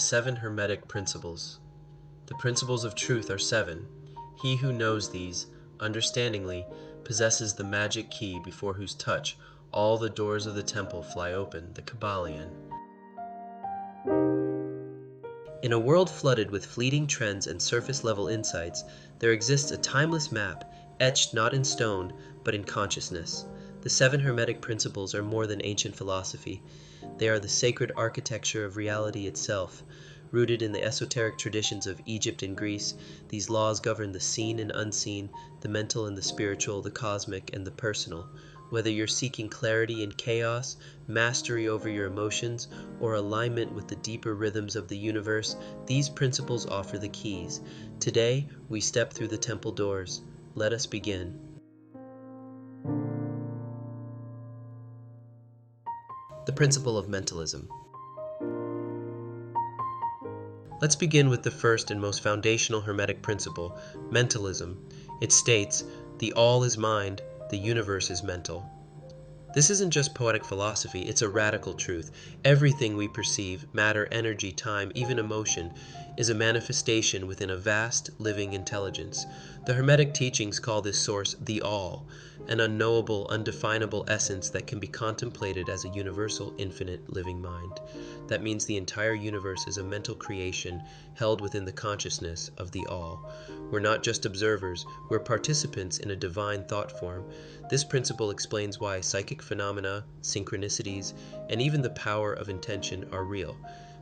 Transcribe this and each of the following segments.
Seven Hermetic Principles. The principles of truth are seven. He who knows these, understandingly, possesses the magic key before whose touch all the doors of the temple fly open, the Kabbalion. In a world flooded with fleeting trends and surface-level insights, there exists a timeless map, etched not in stone, but in consciousness. The Seven Hermetic Principles are more than ancient philosophy. They are the sacred architecture of reality itself. Rooted in the esoteric traditions of Egypt and Greece, these laws govern the seen and unseen, the mental and the spiritual, the cosmic and the personal. Whether you're seeking clarity in chaos, mastery over your emotions, or alignment with the deeper rhythms of the universe, these principles offer the keys. Today, we step through the temple doors. Let us begin. The principle of mentalism. Let's begin with the first and most foundational Hermetic principle, mentalism. It states, "The all is mind, the universe is mental." This isn't just poetic philosophy, it's a radical truth. Everything we perceive, matter, energy, time, even emotion, is a manifestation within a vast, living intelligence. The Hermetic teachings call this source the All, an unknowable, undefinable essence that can be contemplated as a universal, infinite, living mind. That means the entire universe is a mental creation held within the consciousness of the All. We're not just observers, we're participants in a divine thought form. This principle explains why psychic phenomena, synchronicities, and even the power of intention are real.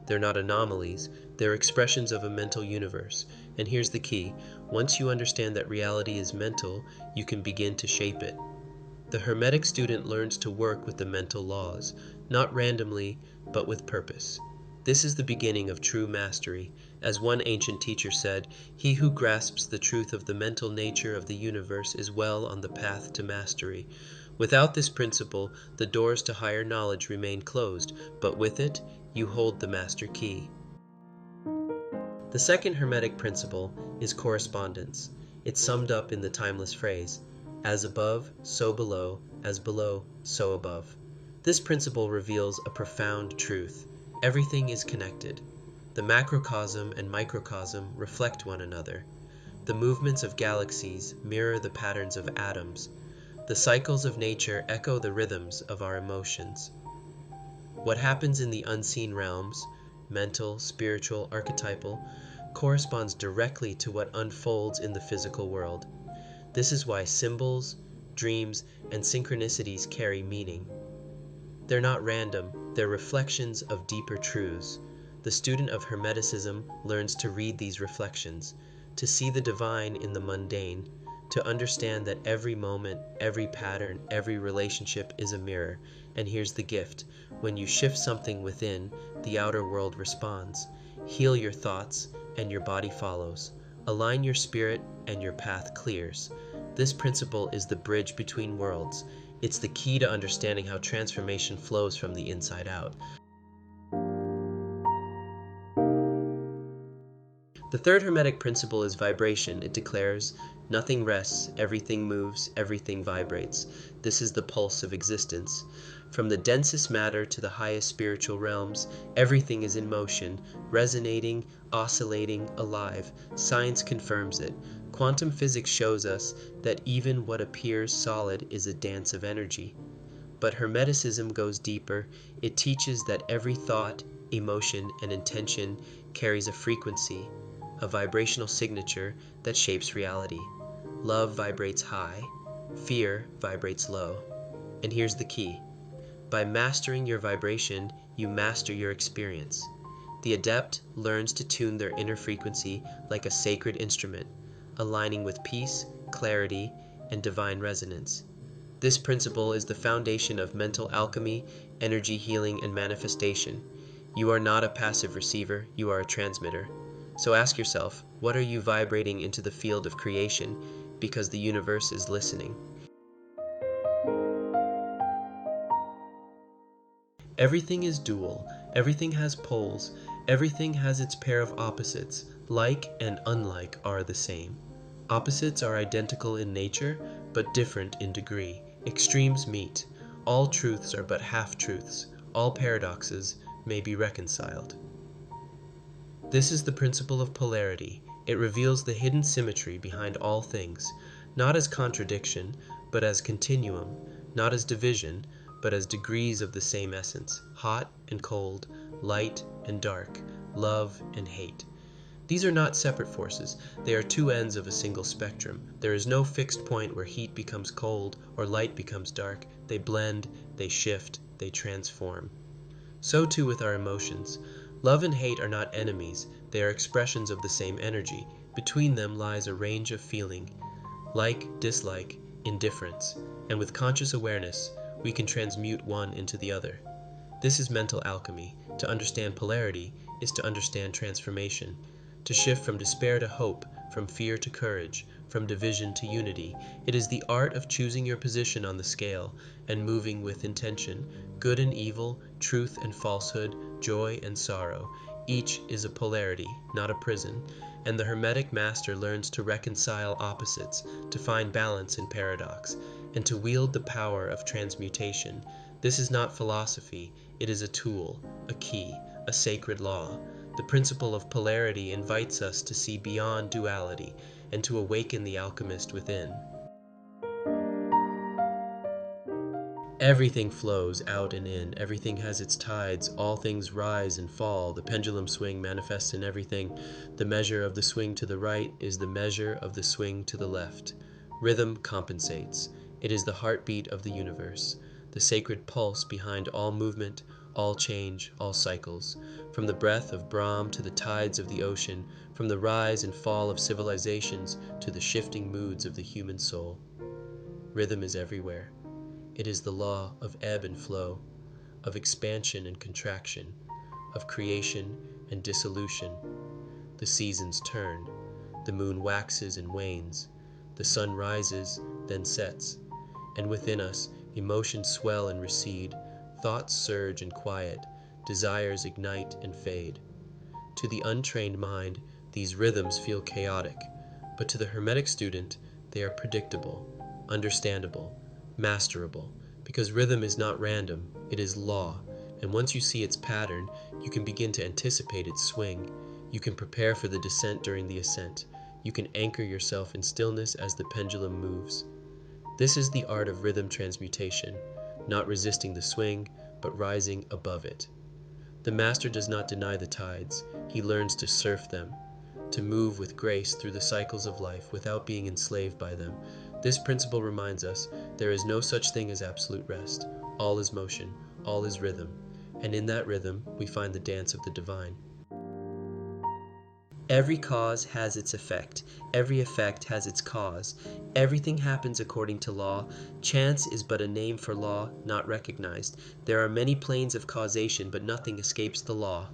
They're not anomalies, they're expressions of a mental universe. And here's the key: once you understand that reality is mental, you can begin to shape it. The Hermetic student learns to work with the mental laws, not randomly, but with purpose. This is the beginning of true mastery. As one ancient teacher said, he who grasps the truth of the mental nature of the universe is well on the path to mastery. Without this principle, the doors to higher knowledge remain closed, but with it, you hold the master key. The second Hermetic principle is correspondence. It's summed up in the timeless phrase, "As above, so below, as below, so above." This principle reveals a profound truth. Everything is connected. The macrocosm and microcosm reflect one another. The movements of galaxies mirror the patterns of atoms. The cycles of nature echo the rhythms of our emotions. What happens in the unseen realms, mental, spiritual, archetypal, corresponds directly to what unfolds in the physical world. This is why symbols, dreams, and synchronicities carry meaning. They're not random, they're reflections of deeper truths. The student of Hermeticism learns to read these reflections, to see the divine in the mundane, to understand that every moment, every pattern, every relationship is a mirror. And here's the gift: when you shift something within, the outer world responds. Heal your thoughts, and your body follows. Align your spirit, and your path clears. This principle is the bridge between worlds. It's the key to understanding how transformation flows from the inside out. The third Hermetic principle is vibration. It declares, "Nothing rests, everything moves, everything vibrates." This is the pulse of existence. From the densest matter to the highest spiritual realms, everything is in motion, resonating, oscillating, alive. Science confirms it. Quantum physics shows us that even what appears solid is a dance of energy. But Hermeticism goes deeper. It teaches that every thought, emotion, and intention carries a frequency, a vibrational signature that shapes reality. Love vibrates high, fear vibrates low. And here's the key: by mastering your vibration, you master your experience. The adept learns to tune their inner frequency like a sacred instrument, aligning with peace, clarity, and divine resonance. This principle is the foundation of mental alchemy, energy healing, and manifestation. You are not a passive receiver, you are a transmitter. So ask yourself, what are you vibrating into the field of creation? Because the universe is listening. Everything is dual, everything has poles, everything has its pair of opposites. Like and unlike are the same. Opposites are identical in nature, but different in degree. Extremes meet. All truths are but half-truths. All paradoxes may be reconciled. This is the principle of polarity. It reveals the hidden symmetry behind all things, not as contradiction, but as continuum, not as division, but as degrees of the same essence, hot and cold, light and dark, love and hate. These are not separate forces, they are two ends of a single spectrum. There is no fixed point where heat becomes cold or light becomes dark. They blend, they shift, they transform. So too with our emotions. Love and hate are not enemies, they are expressions of the same energy. Between them lies a range of feeling, like, dislike, indifference, and with conscious awareness, we can transmute one into the other. This is mental alchemy. To understand polarity is to understand transformation, to shift from despair to hope, from fear to courage, from division to unity. It is the art of choosing your position on the scale and moving with intention. Good and evil, truth and falsehood, joy and sorrow. Each is a polarity, not a prison, and the Hermetic Master learns to reconcile opposites, to find balance in paradox, and to wield the power of transmutation. This is not philosophy, it is a tool, a key, a sacred law. The principle of polarity invites us to see beyond duality and to awaken the alchemist within. Everything flows out and in, everything has its tides, all things rise and fall, the pendulum swing manifests in everything. The measure of the swing to the right is the measure of the swing to the left. Rhythm compensates. It is the heartbeat of the universe, the sacred pulse behind all movement, all change, all cycles. From the breath of Brahm to the tides of the ocean, from the rise and fall of civilizations to the shifting moods of the human soul. Rhythm is everywhere. It is the law of ebb and flow, of expansion and contraction, of creation and dissolution. The seasons turn, the moon waxes and wanes, the sun rises, then sets, and within us emotions swell and recede, thoughts surge and quiet, desires ignite and fade. To the untrained mind, these rhythms feel chaotic, but to the Hermetic student, they are predictable, understandable, masterable, because rhythm is not random, it is law, and once you see its pattern, you can begin to anticipate its swing. You can prepare for the descent during the ascent. You can anchor yourself in stillness as the pendulum moves. This is the art of rhythm transmutation, not resisting the swing, but rising above it. The master does not deny the tides, he learns to surf them, to move with grace through the cycles of life without being enslaved by them. This principle reminds us there is no such thing as absolute rest. All is motion, all is rhythm, and in that rhythm we find the dance of the divine. Every cause has its effect. Every effect has its cause. Everything happens according to law. Chance is but a name for law, not recognized. There are many planes of causation, but nothing escapes the law.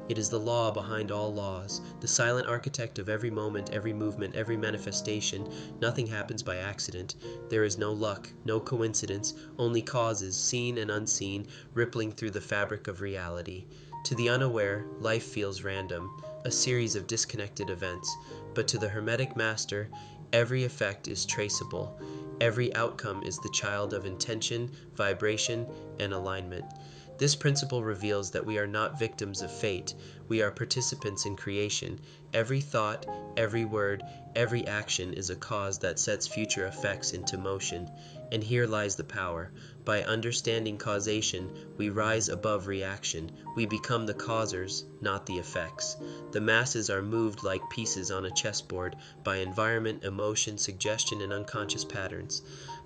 It is the law behind all laws, the silent architect of every moment, every movement, every manifestation. Nothing happens by accident. There is no luck, no coincidence, only causes, seen and unseen, rippling through the fabric of reality. To the unaware, life feels random, a series of disconnected events, but to the Hermetic Master, every effect is traceable. Every outcome is the child of intention, vibration, and alignment. This principle reveals that we are not victims of fate, we are participants in creation. Every thought, every word, every action is a cause that sets future effects into motion. And here lies the power. By understanding causation, we rise above reaction. We become the causers, not the effects. The masses are moved like pieces on a chessboard by environment, emotion, suggestion, and unconscious patterns.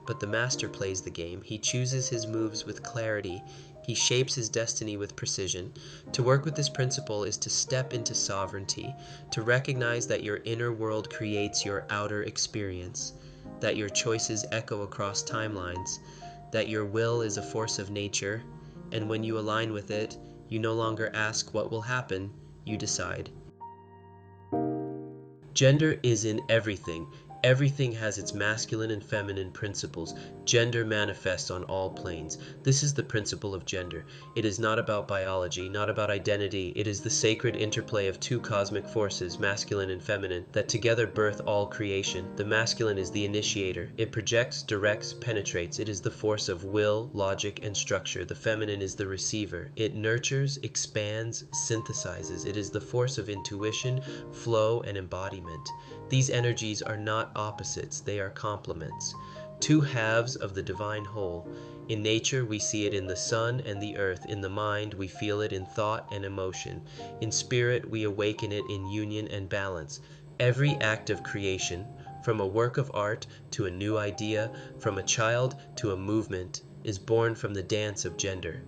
But the master plays the game. He chooses his moves with clarity. He shapes his destiny with precision. To work with this principle is to step into sovereignty, to recognize that your inner world creates your outer experience, that your choices echo across timelines, that your will is a force of nature, and when you align with it, you no longer ask what will happen, you decide. Gender is in everything. Everything has its masculine and feminine principles. Gender manifests on all planes. This is the principle of gender. It is not about biology, not about identity. It is the sacred interplay of two cosmic forces, masculine and feminine, that together birth all creation. The masculine is the initiator. It projects, directs, penetrates. It is the force of will, logic, and structure. The feminine is the receiver. It nurtures, expands, synthesizes. It is the force of intuition, flow, and embodiment. These energies are not opposites, they are complements. Two halves of the divine whole. In nature, we see it in the sun and the earth. In the mind, we feel it in thought and emotion. In spirit, we awaken it in union and balance. Every act of creation, from a work of art to a new idea, from a child to a movement, is born from the dance of gender.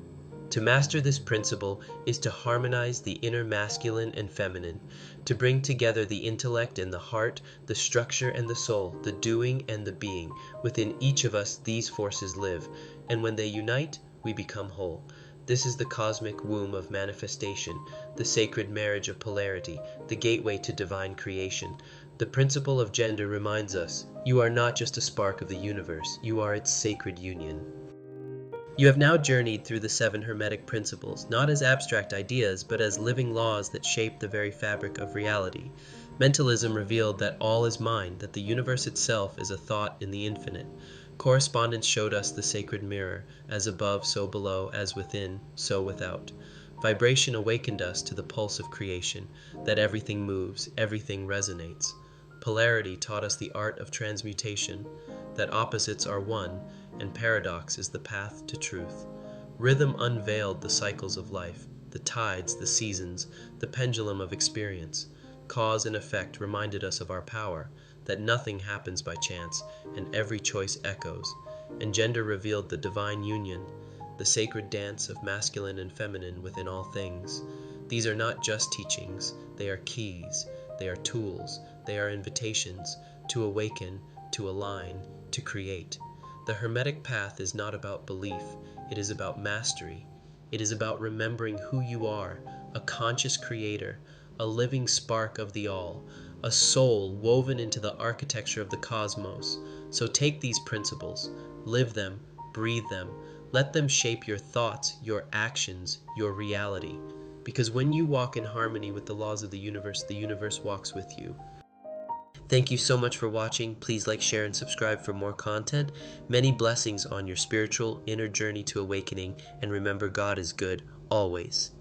To master this principle is to harmonize the inner masculine and feminine, to bring together the intellect and the heart, the structure and the soul, the doing and the being. Within each of us these forces live, and when they unite, we become whole. This is the cosmic womb of manifestation, the sacred marriage of polarity, the gateway to divine creation. The principle of gender reminds us, you are not just a spark of the universe, you are its sacred union. You have now journeyed through the Seven Hermetic Principles, not as abstract ideas, but as living laws that shape the very fabric of reality. Mentalism revealed that all is mind, that the universe itself is a thought in the infinite. Correspondence showed us the sacred mirror, as above, so below, as within, so without. Vibration awakened us to the pulse of creation, that everything moves, everything resonates. Polarity taught us the art of transmutation, that opposites are one, and paradox is the path to truth. Rhythm unveiled the cycles of life, the tides, the seasons, the pendulum of experience. Cause and effect reminded us of our power, that nothing happens by chance, and every choice echoes. And gender revealed the divine union, the sacred dance of masculine and feminine within all things. These are not just teachings, they are keys, they are tools, they are invitations to awaken, to align, to create. The Hermetic path is not about belief, it is about mastery. It is about remembering who you are, a conscious creator, a living spark of the all, a soul woven into the architecture of the cosmos. So take these principles, live them, breathe them, let them shape your thoughts, your actions, your reality. Because when you walk in harmony with the laws of the universe walks with you. Thank you so much for watching. Please like, share, and subscribe for more content. Many blessings on your spiritual inner journey to awakening, and remember, God is good always.